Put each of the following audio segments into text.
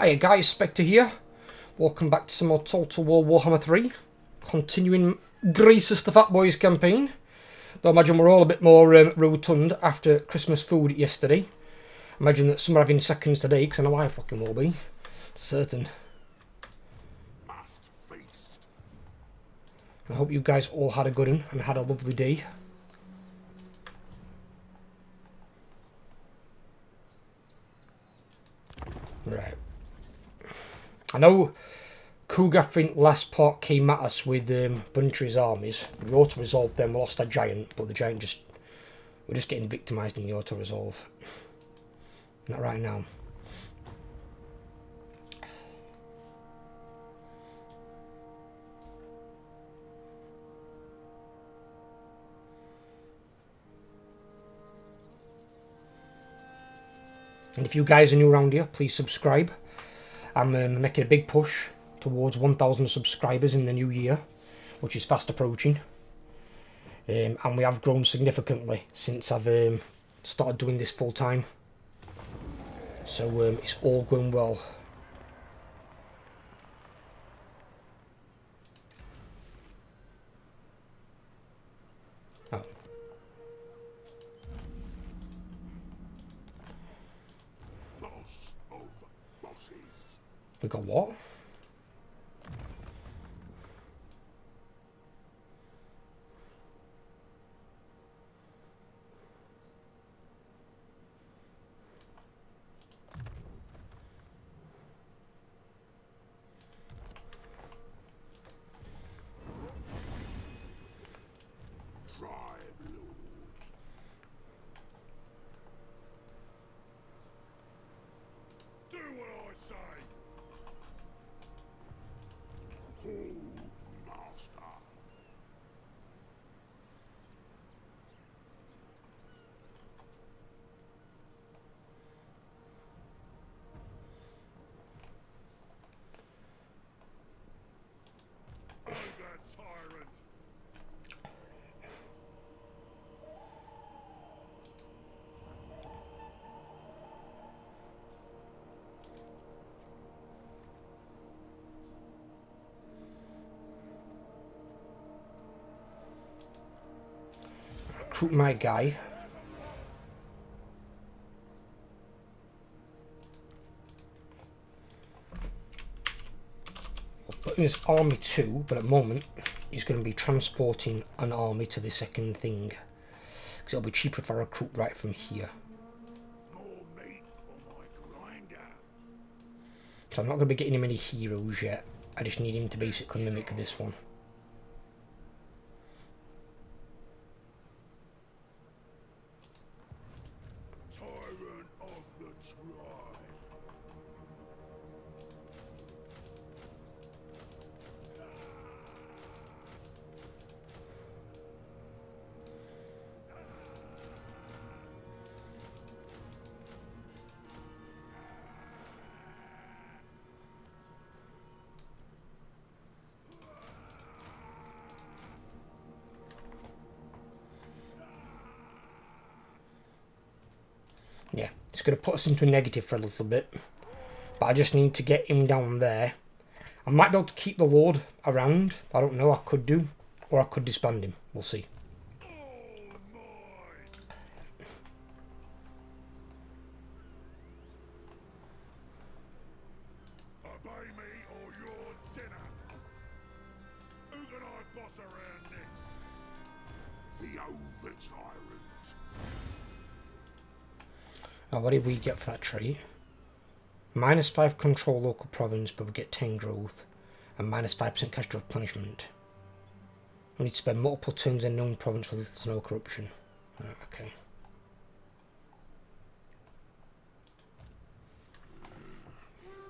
Hiya guys, Spectre here. Welcome back to some more Total War Warhammer 3. Continuing Greasus the Fat Boys campaign. Though I imagine we're all a bit more rotund after Christmas food yesterday. Imagine that some are having seconds today, because I know I fucking will be. Certain. I hope you guys all had a good one and had a lovely day. Right. I know Kugath in last part came at us with a bunch of his armies. We auto-resolved them, we lost a giant, but the giant just... We're just getting victimised in the auto-resolve. Not right now. And if you guys are new around here, please subscribe. I'm making a big push towards 1,000 subscribers in the new year, which is fast approaching. And we have grown significantly since I've started doing this full time. So it's all going well. Oh. We got what? Recruit my guy. I'll put in his army too, but at the moment he's going to be transporting an army to the second thing. Because it'll be cheaper if I recruit right from here. So I'm not going to be getting him any heroes yet. I just need him to basically mimic this one. Yeah, it's going to put us into a negative for a little bit. But I just need to get him down there. I might be able to keep the Lord around. I don't know, I could do. Or I could disband him. We'll see. Obey me or you're dinner. Who can I boss around next? The over-tyrant. Now, what did we get for that trait? -5 control local province, but we get 10 growth. And -5% cash replenishment. We need to spend multiple turns in known province with no corruption. Okay.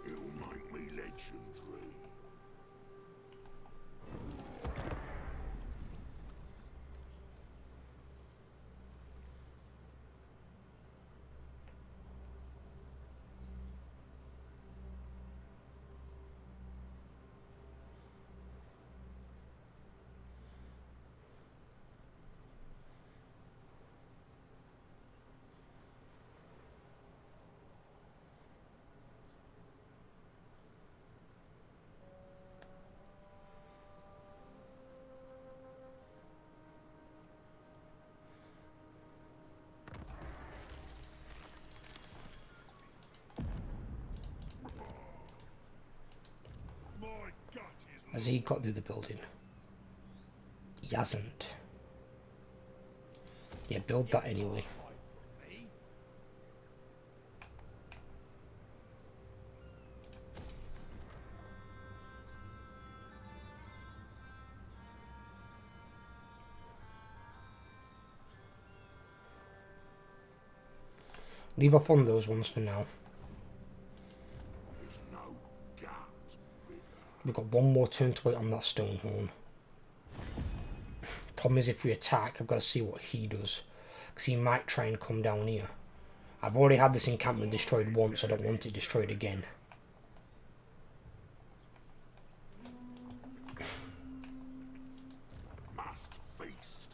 It'll make me legendary. Has he got through the building? He hasn't. Yeah, build that anyway. Leave off on those ones for now. There's no guns bigger. We've got one more turn to wait on that stone horn. Problem is, if we attack, I've got to see what he does. Because he might try and come down here. I've already had this encampment destroyed once, I don't want it destroyed again. Must feast.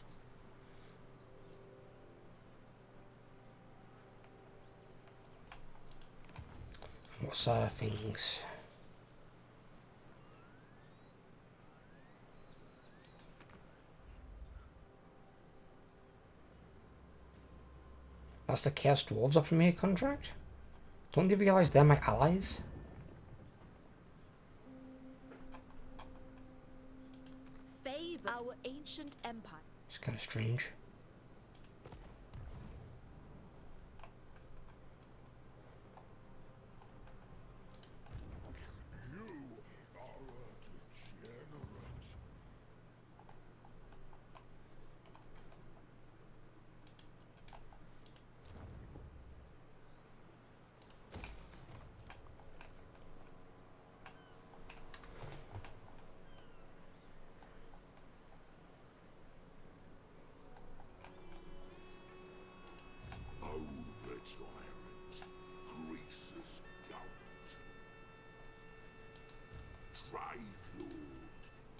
What's our things? That's the Chaos Dwarves offering me a contract? Don't they realise they're my allies? Favor our ancient empire. It's kind of strange. You are a degenerate. Over-tyrant, Grease's goat. Trade lord,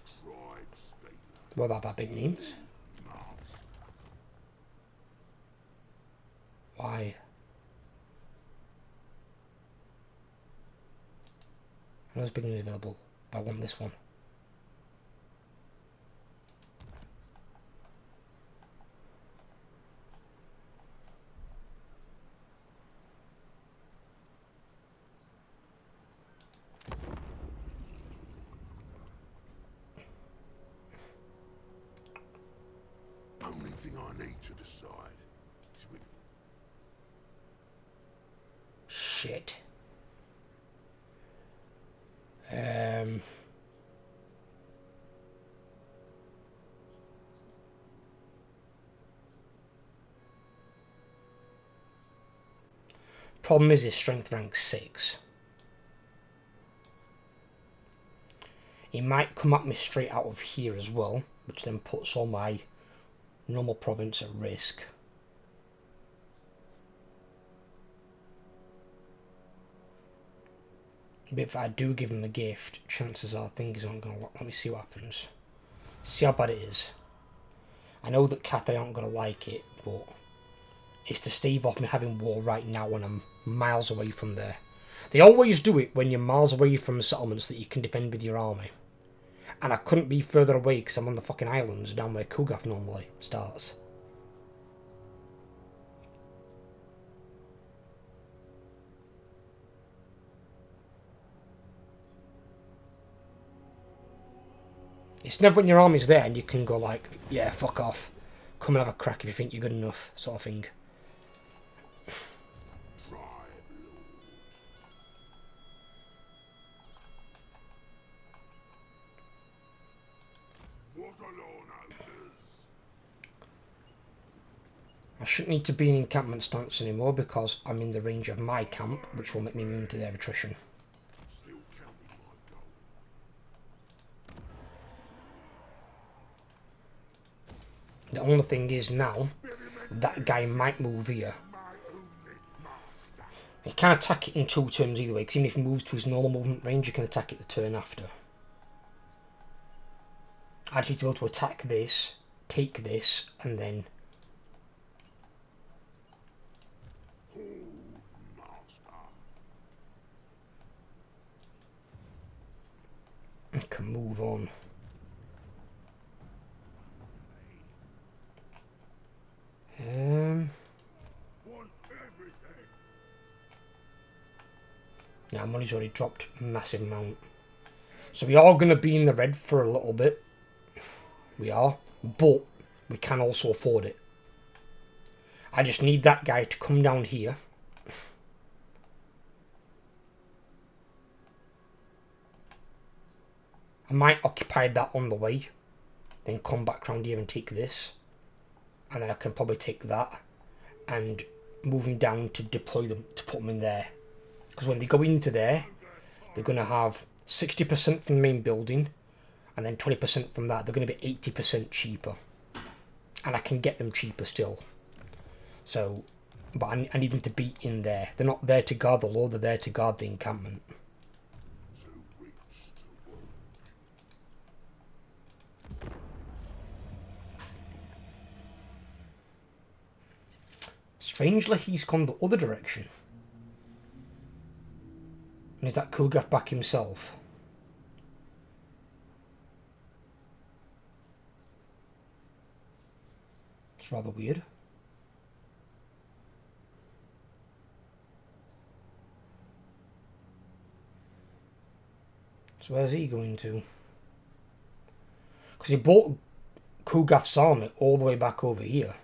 tribe stealer, Well, that bad big names. master. Why? I know it's big names available, but I want this one. Only thing I need to decide is which Shit. Problem is his strength rank 6. He might come at me straight out of here as well, which then puts all my normal province at risk. But if I do give him a gift, chances are things aren't going to let me see what happens. See how bad it is. I know that Cathay aren't going to like it, but it's to stave off me having war right now when I'm miles away from there. They always do it when you're miles away from settlements that you can defend with your army. And I couldn't be further away because I'm on the fucking islands down where Kugath normally starts. It's never when your army's there and you can go like, yeah, fuck off. Come and have a crack if you think you're good enough, sort of thing. tribe lord. What alone others? I shouldn't need to be in encampment stance anymore because I'm in the range of my camp, which will make me immune to their attrition. Still counting my gold. The only thing is now, that guy might move here. My only master. He can't attack it in 2 turns either way, because even if he moves to his normal movement range, he can attack it the turn after. I need to be able to attack this, take this, and then... Hold, master. I can move on. Want everything. Yeah, money's already dropped a massive amount. So we are going to be in the red for a little bit. We are. But we can also afford it. I just need that guy to come down here. I might occupy that on the way. Then come back round here and take this. And then I can probably take that. And moving down to deploy them, to put them in there. Because when they go into there, they're going to have 60% from the main building. And then 20% from that. They're going to be 80% cheaper. And I can get them cheaper still. So, but I need them to be in there. They're not there to guard the lord, they're there to guard the encampment. Strangely, he's gone the other direction. And is that Kugath back himself? It's rather weird. So where's he going to? Because he brought Kugath's army all the way back over here.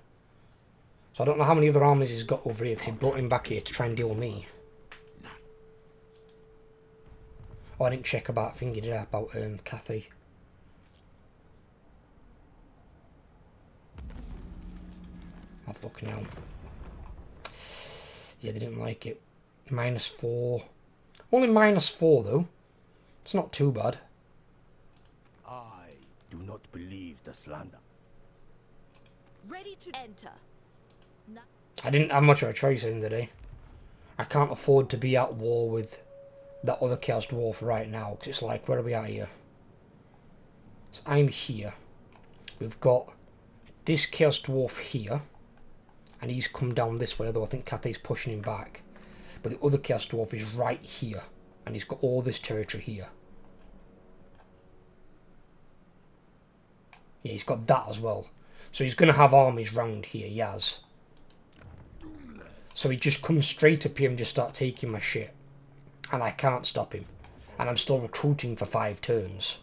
So I don't know how many other armies he's got over here, because he brought him back here to try and deal with me. Oh, I didn't check about thingy, did I? About Cathay. Have a look now. Yeah, they didn't like it. -4. Only -4 though. It's not too bad. I do not believe the slander. Ready to enter. I didn't have much of a choice in the day. I can't afford to be at war with that other Chaos Dwarf right now, because it's like, where are we at here? So I'm here. We've got this Chaos Dwarf here, and he's come down this way, although I think Cathay's pushing him back. But the other Chaos Dwarf is right here, and he's got all this territory here. Yeah, he's got that as well. So he's going to have armies round here, he has. So he just comes straight up here and just start taking my shit. And I can't stop him. And I'm still recruiting for 5 turns.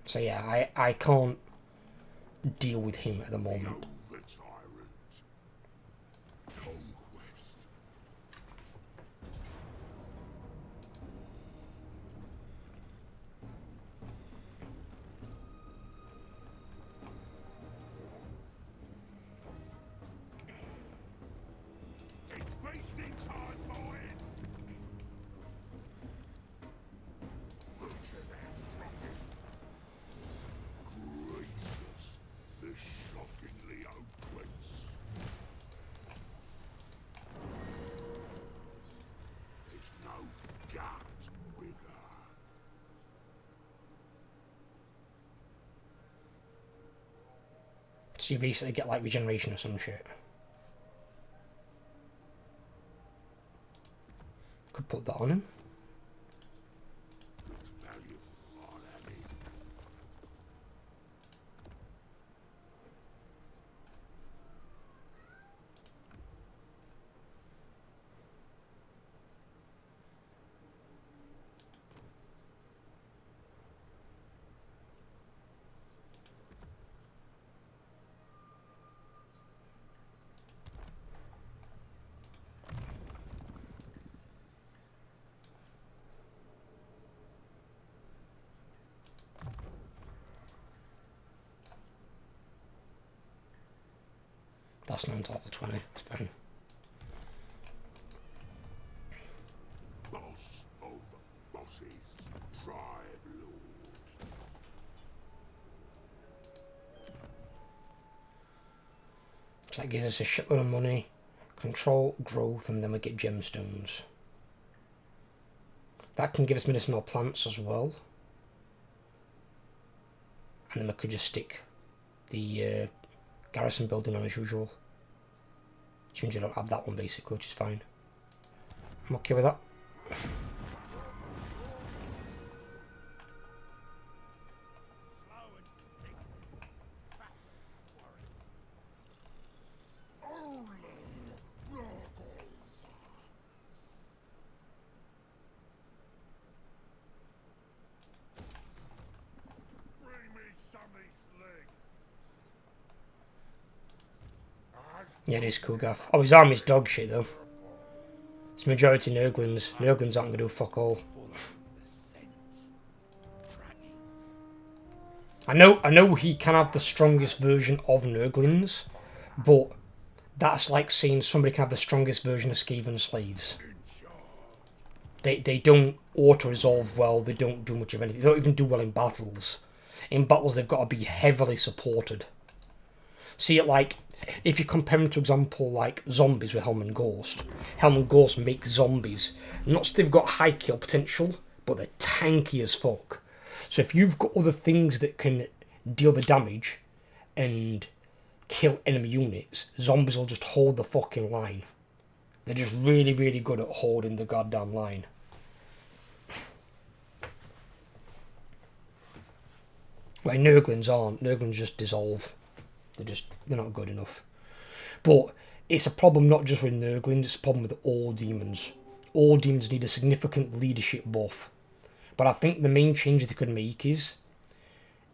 So yeah, I can't deal with him at the moment. So you basically get like regeneration or some shit. Could put that on him. That's not until level 20, it's fine. Boss of bosses, tribe lord. So that gives us a shitload of money, control, growth, and then we get gemstones. That can give us medicinal plants as well. And then we could just stick the garrison building on as usual. Which means we don't have that one basically, which is fine. I'm okay with that. Yeah, it is Kugath. Oh, his army's dog shit though. It's majority Nurglings. Nurglings aren't gonna do fuck all. I know he can have the strongest version of Nurglings, but that's like saying somebody can have the strongest version of Skaven slaves. They don't auto-resolve well, they don't do much of anything. They don't even do well in battles. In battles they've got to be heavily supported. See it like, if you compare them to example like zombies with Helm and Ghost. Helm and Ghost make zombies, not so they've got high kill potential, but they're tanky as fuck. So if you've got other things that can deal the damage and kill enemy units, zombies will just hold the fucking line. They're just really, really good at holding the goddamn line. Like Nurglings aren't. Nurglings just dissolve. They're not good enough. But it's a problem not just with Nurglings, it's a problem with all demons. All demons need a significant leadership buff. But I think the main change they could make is,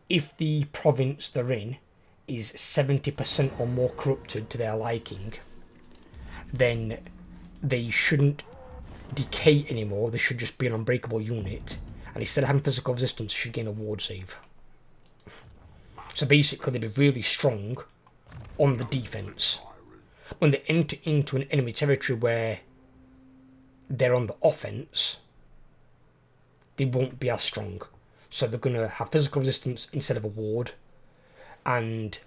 if the province they're in is 70% or more corrupted to their liking, then they shouldn't decay anymore, they should just be an unbreakable unit. And instead of having physical resistance, they should gain a ward save. So basically they'd be really strong on the defense. When they enter into an enemy territory where they're on the offense, they won't be as strong. So they're going to have physical resistance instead of a ward, and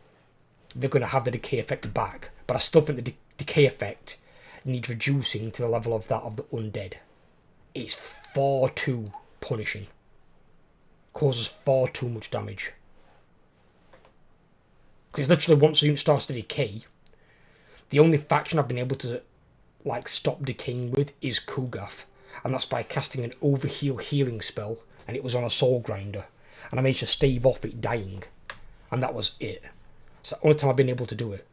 they're going to have the decay effect back. But I still think the decay effect needs reducing to the level of that of the undead. It's far too punishing. Causes far too much damage. Because literally once a unit starts to decay, the only faction I've been able to like stop decaying with is Kugath. And that's by casting an overheal healing spell, and it was on a soul grinder. And I managed to stave off it dying. And that was it. It's the only time I've been able to do it.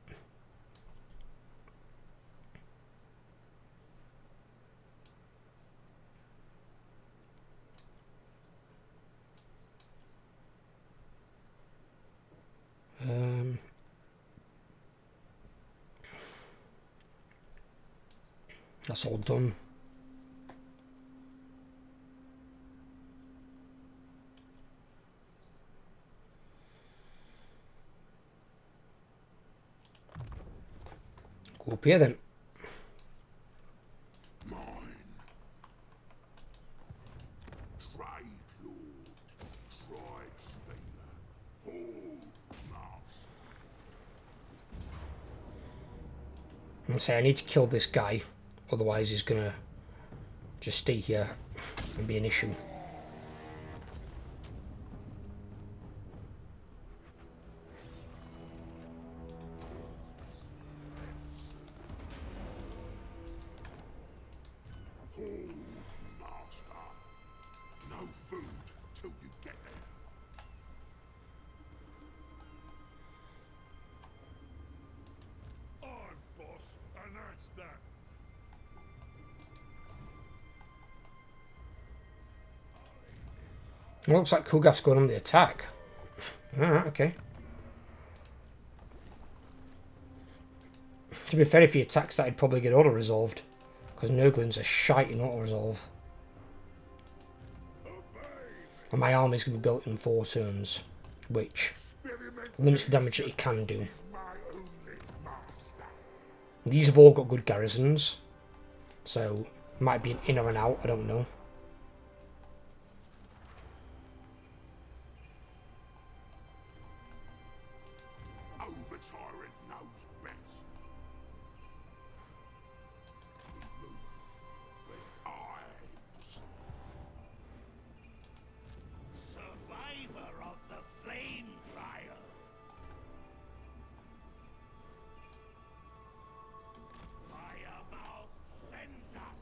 That's all done. Go up here then. Mine. Trade Lord. Tribe Stealer. Hold Master. And say I need to kill this guy, otherwise he's gonna just stay here and be an issue. Hold Master. No food till you get there. I'm boss, and that's that. Well, looks like Kugath's going on the attack. Alright, okay. To be fair, if he attacks that, he'd probably get auto-resolved. Because Nurglings are shite in auto-resolve. And my army's going to be built in 4 turns, which limits the damage that he can do. These have all got good garrisons, so might be an in or an out, I don't know. Over-tyrant knows best. Move when I decide. Survivor of the flame trial. Firemouth sends us.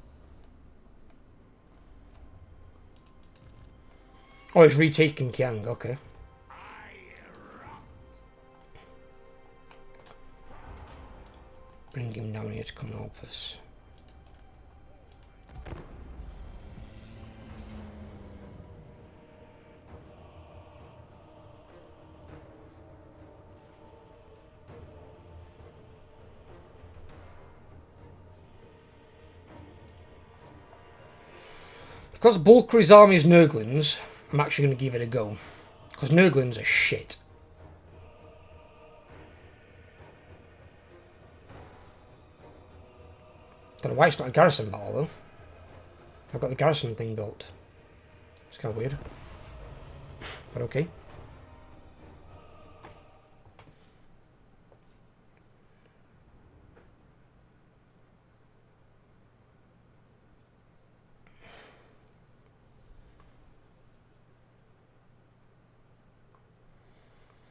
Oh, it's retaking Kiang, okay. Bring him down here to come help us. Because bulk of his army is Nurglings, I'm actually going to give it a go. Because Nurglings are shit. Don't know why it's not a garrison battle though. I've got the garrison thing built. It's kind of weird. But okay.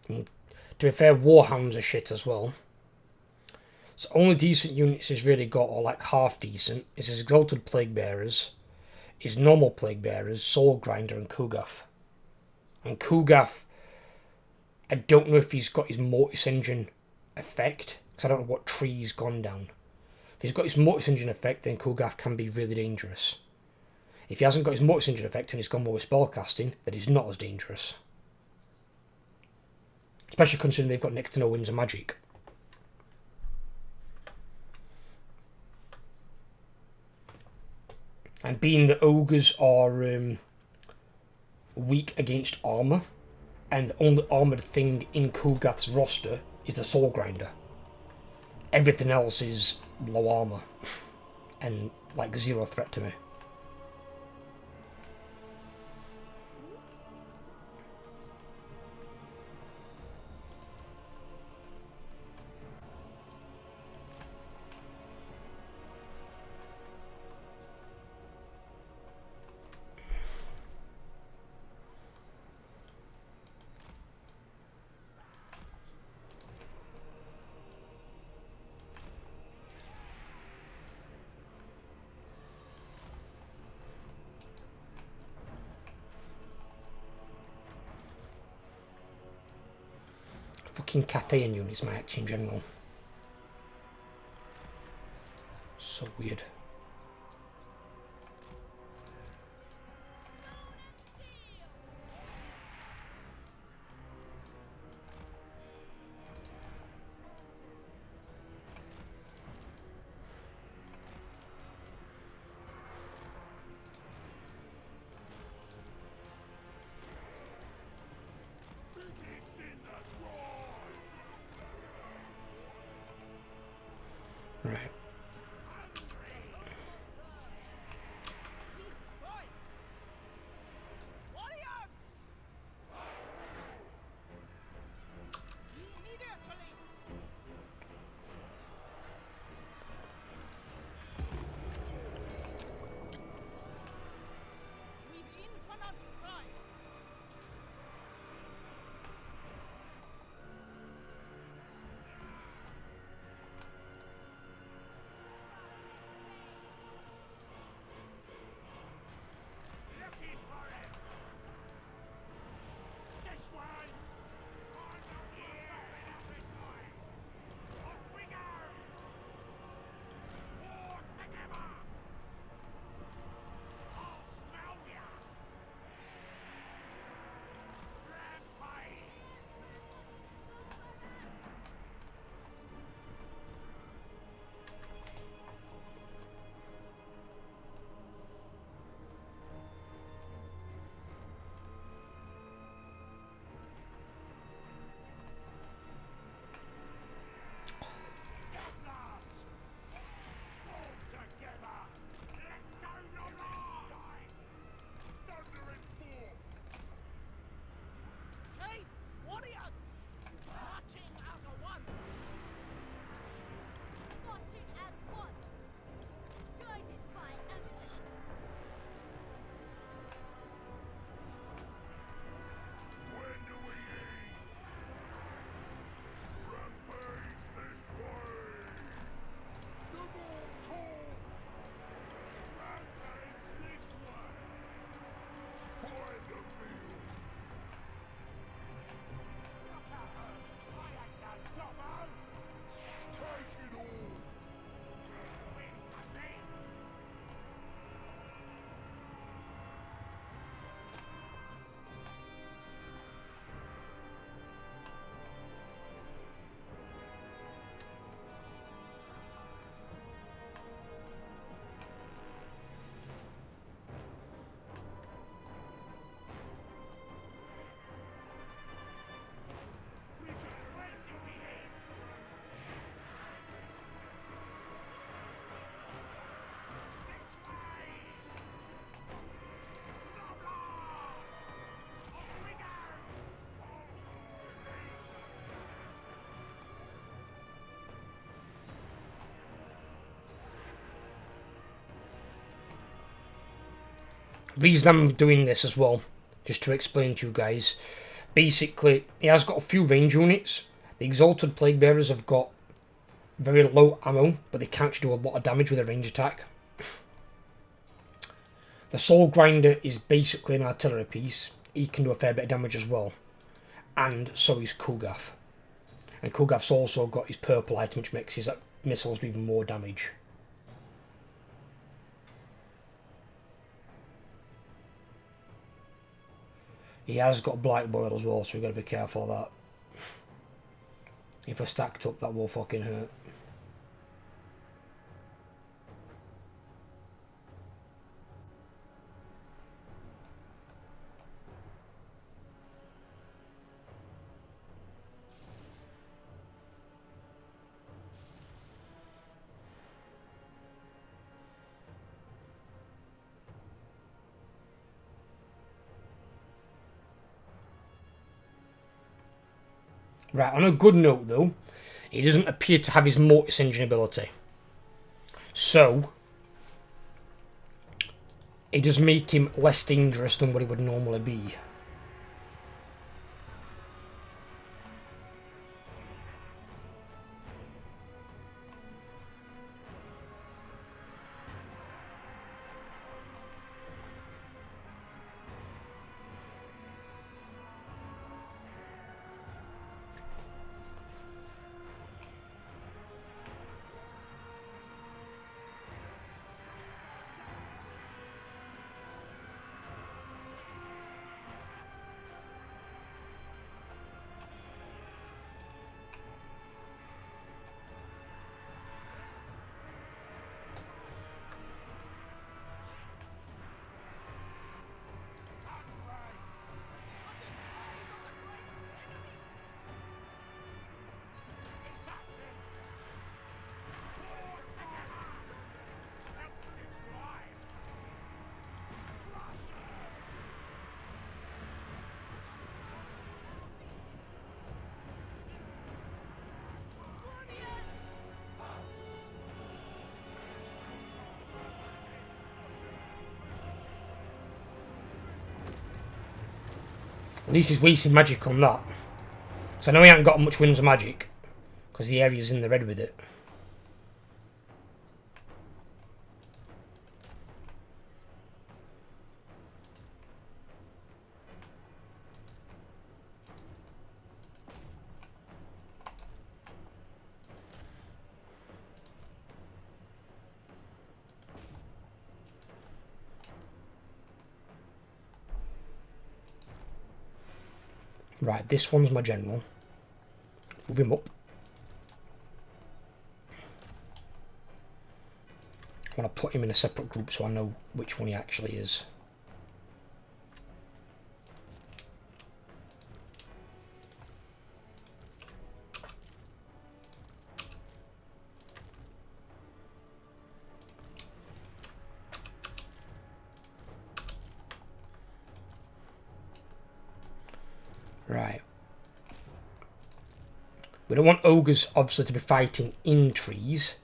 And to be fair, Warhounds are shit as well. So only decent units he's really got, or like half decent, is his Exalted Plague Bearers, his normal Plague Bearers, Soul Grinder, and Kugath. And Kugath, I don't know if he's got his Mortis Engine effect, because I don't know what tree he's gone down. If he's got his Mortis Engine effect, then Kugath can be really dangerous. If he hasn't got his Mortis Engine effect and he's gone more with spellcasting, then he's not as dangerous. Especially considering they've got next to no winds of magic. And being that ogres are weak against armour, and the only armoured thing in Kugath's roster is the Soul Grinder. Everything else is low armour, and like zero threat to me. Fucking Cathayan units, my action in general. So weird. Right. Reason I'm doing this as well, just to explain to you guys. Basically, he has got a few range units. The Exalted Plague Bearers have got very low ammo, but they can actually do a lot of damage with a range attack. The Soul Grinder is basically an artillery piece. He can do a fair bit of damage as well. And so is Kugath. And Kugath's also got his purple item, which makes his missiles do even more damage. He has got Blight Boil as well, so we've got to be careful of that. If we're stacked up, that will fucking hurt. Right, on a good note though, he doesn't appear to have his Mortis Engine ability. So, it does make him less dangerous than what he would normally be. At least he's wasting magic on that. So I know he hasn't got much Winds of Magic, because the area's in the red with it. Right, this one's my general. Move him up. I want to put him in a separate group so I know which one he actually is. Right. We don't want ogres obviously to be fighting in trees,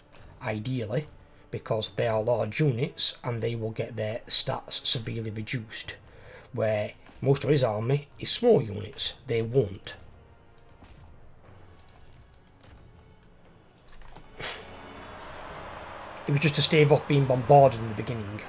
ideally, because they are large units and they will get their stats severely reduced. Where most of his army is small units, they won't. It was just to stave off being bombarded in the beginning.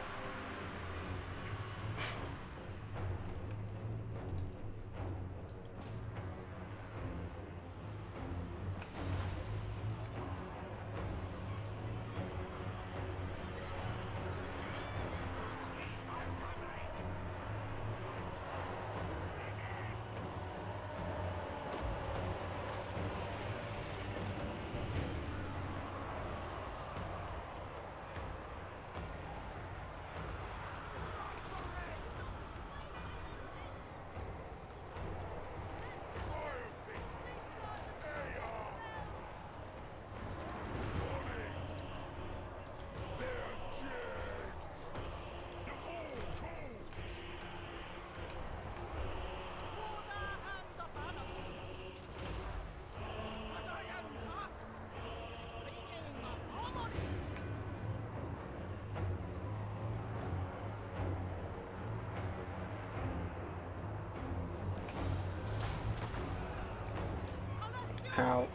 Ow.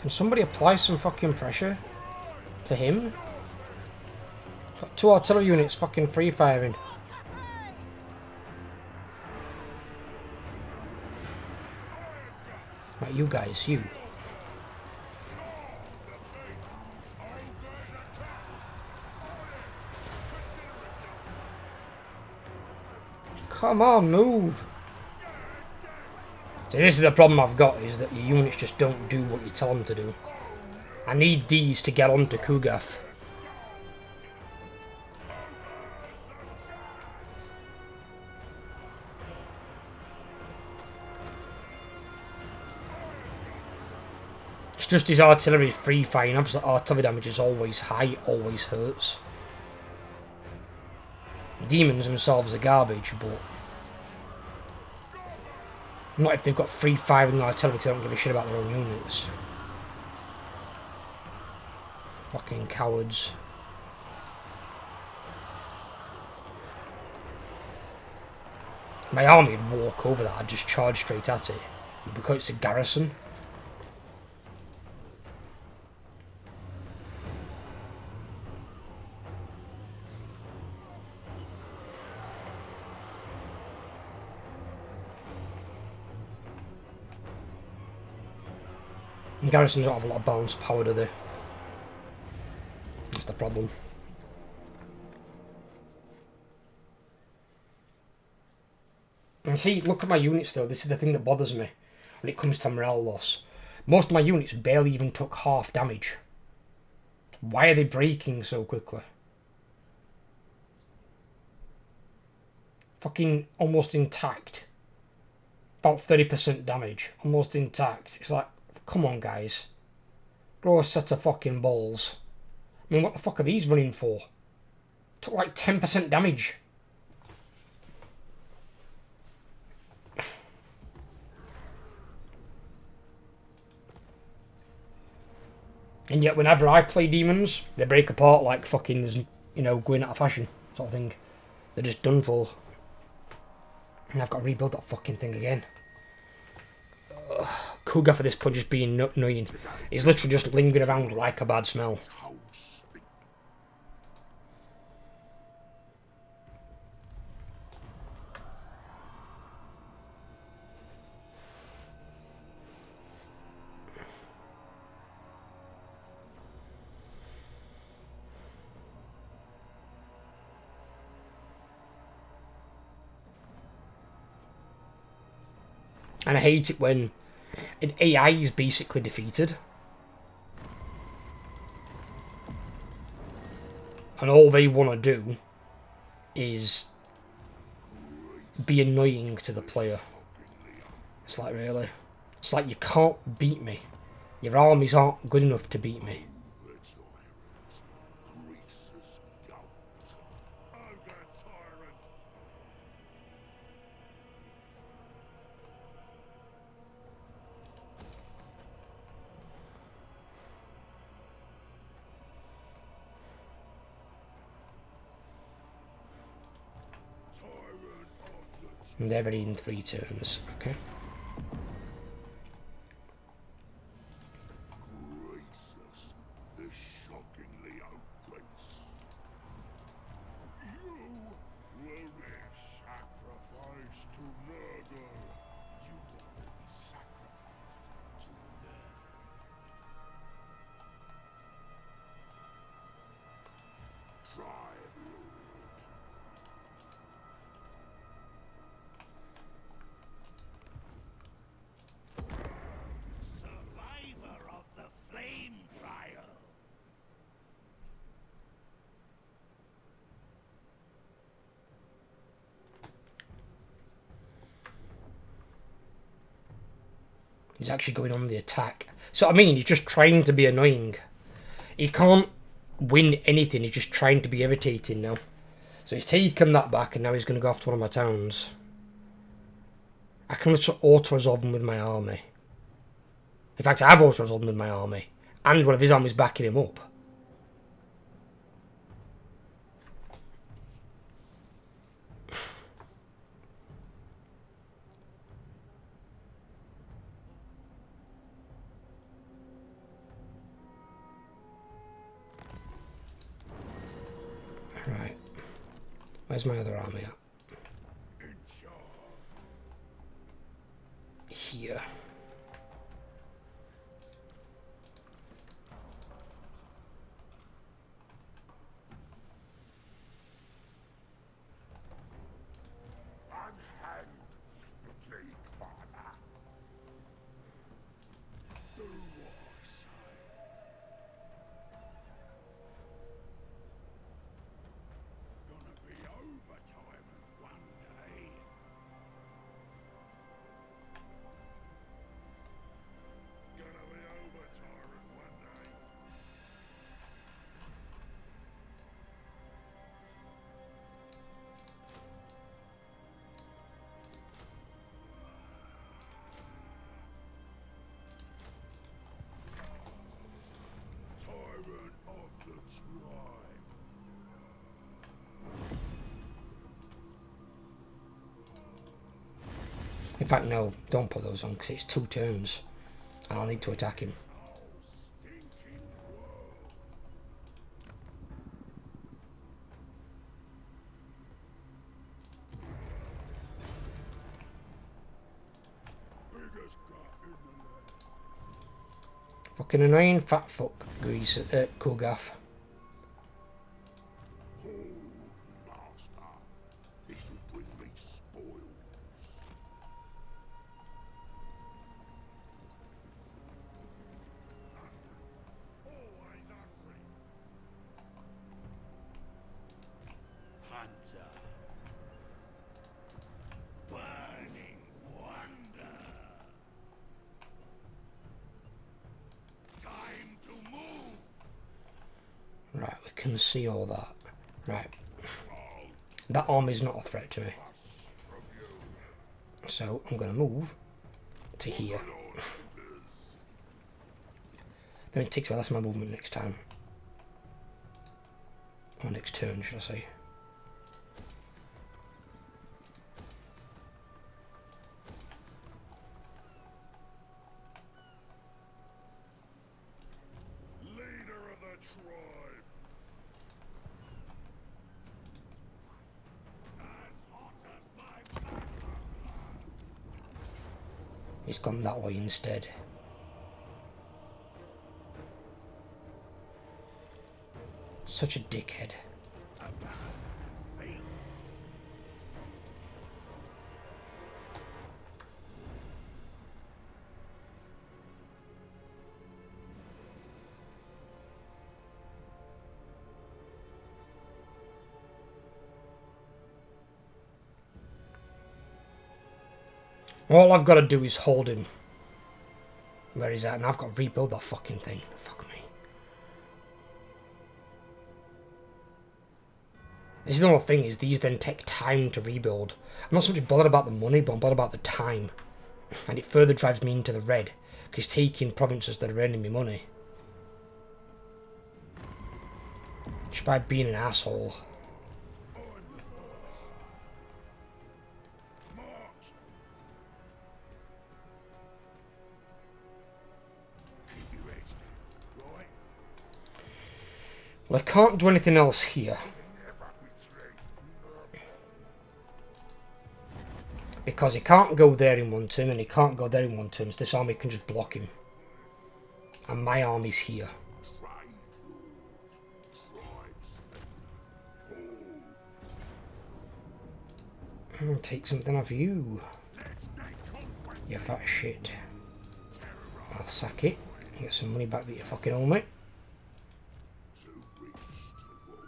Can somebody apply some fucking pressure to him? Got 2 artillery units fucking free firing. Right, you guys, you. Come on, move. See, this is the problem I've got, is that your units just don't do what you tell them to do. I need these to get onto Kugath. It's just his artillery free firing. Obviously, artillery damage is always high, always hurts. Demons themselves are garbage, but not if they've got free firing artillery, because they don't give a shit about their own units. Fucking cowards. My army would walk over that, I'd just charge straight at it. Because it's a garrison. And garrisons don't have a lot of balance power, do they? That's the problem. And see, look at my units though, this is the thing that bothers me when it comes to morale loss. Most of my units barely even took half damage. Why are they breaking so quickly? Fucking almost intact. About 30% damage. Almost intact. It's like, come on guys. Grow a set of fucking balls. I mean, what the fuck are these running for? Took like 10% damage. And yet whenever I play demons, they break apart like fucking, you know, going out of fashion sort of thing. They're just done for. And I've got to rebuild that fucking thing again. Kugath for this point just being annoying. He's literally just lingering around like a bad smell. And I hate it when an AI is basically defeated. And all they want to do is be annoying to the player. It's like, really? It's like, you can't beat me. Your armies aren't good enough to beat me. And they're ready in 3 turns. Okay. Gracious, this shockingly outplace. You will be sacrificed to murder. You will be sacrificed to murder. Tribe Lord. Survivor of the flame trial. He's actually going on the attack. So I mean, he's just trying to be annoying. He can't win anything, he's just trying to be irritating now. So he's taken that back and now he's going to go after one of my towns. I can literally auto-resolve him with my army. In fact, I have auto-resolved him with my army. And one of his armies backing him up. Where's my other army at? Here. Unhand the plague father. Do what I say. Gonna be overtime one day. Gonna be overtime one day. Tyrant of the tribe. In fact, no, don't put those on because it's 2 turns. And I'll need to attack him. Stinking world. Biggest gut in the land. Fucking annoying fat fuck, Kugath. Hold, master. This'll bring me spoils. Always hungry. Hunter. Burning wonder. Time to move. Right, we can see all that. Right. That army's not a threat to me. So I'm going to move to here. Then it takes away less of my movement next time. Or next turn, should I say. Leader of the tribe. As hot as my He's gone that way instead. Such a dickhead. face. All I've got to do is hold him where he's at, and I've got to rebuild that fucking thing. Fuck me. This is the whole thing, is these then take time to rebuild. I'm not so much bothered about the money, but I'm bothered about the time. And it further drives me into the red, because he's taking provinces that are earning me money. Just by being an asshole. March. Keep your heads down, right? Well, I can't do anything else here, Never betray. because he can't go there in one turn, and he can't go there in one turn, so this army can just block him. And my army's here. Trade lord. Tribes. Take something off you, Let's make conquest. you fat shit. I'll sack it. Get some money back that you fucking owe me. Too rich to rule.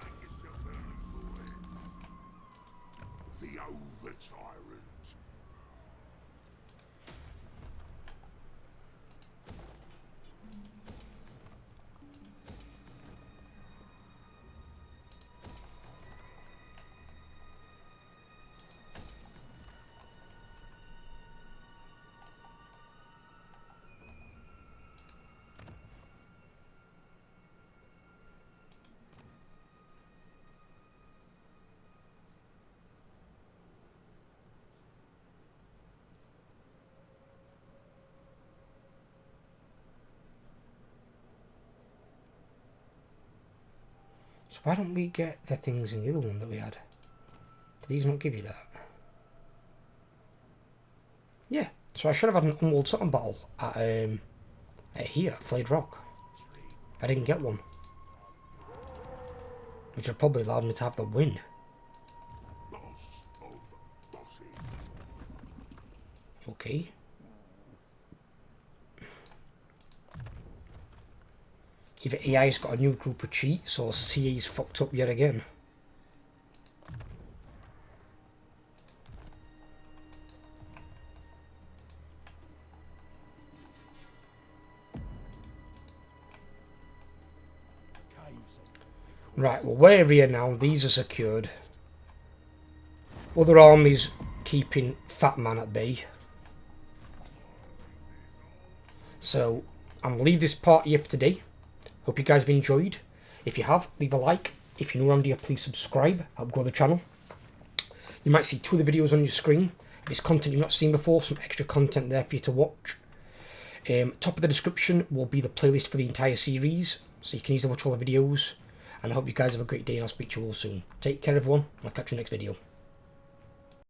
Make yourself early, boys. The over tyrant. So why don't we get the things in the other one that we had? Do these not give you that? Yeah. So I should have had an unwalled something battle at here, Flayed Rock. I didn't get one. Which would probably allowed me to have the win. Boss of bosses. Okay. Either AI's got a new group of cheats or CA's fucked up yet again. Right, well we're here now, these are secured. Other armies keeping Fat Man at bay. So, I'm going to leave this part here for today. Hope you guys have enjoyed. If you have, leave a like. If you're new around here, please subscribe. Help grow the channel. You might see 2 of the videos on your screen. If it's content you've not seen before, some extra content there for you to watch. Top of the description will be the playlist for the entire series, so you can easily watch all the videos. And I hope you guys have a great day, and I'll speak to you all soon. Take care everyone, and I'll catch you next video.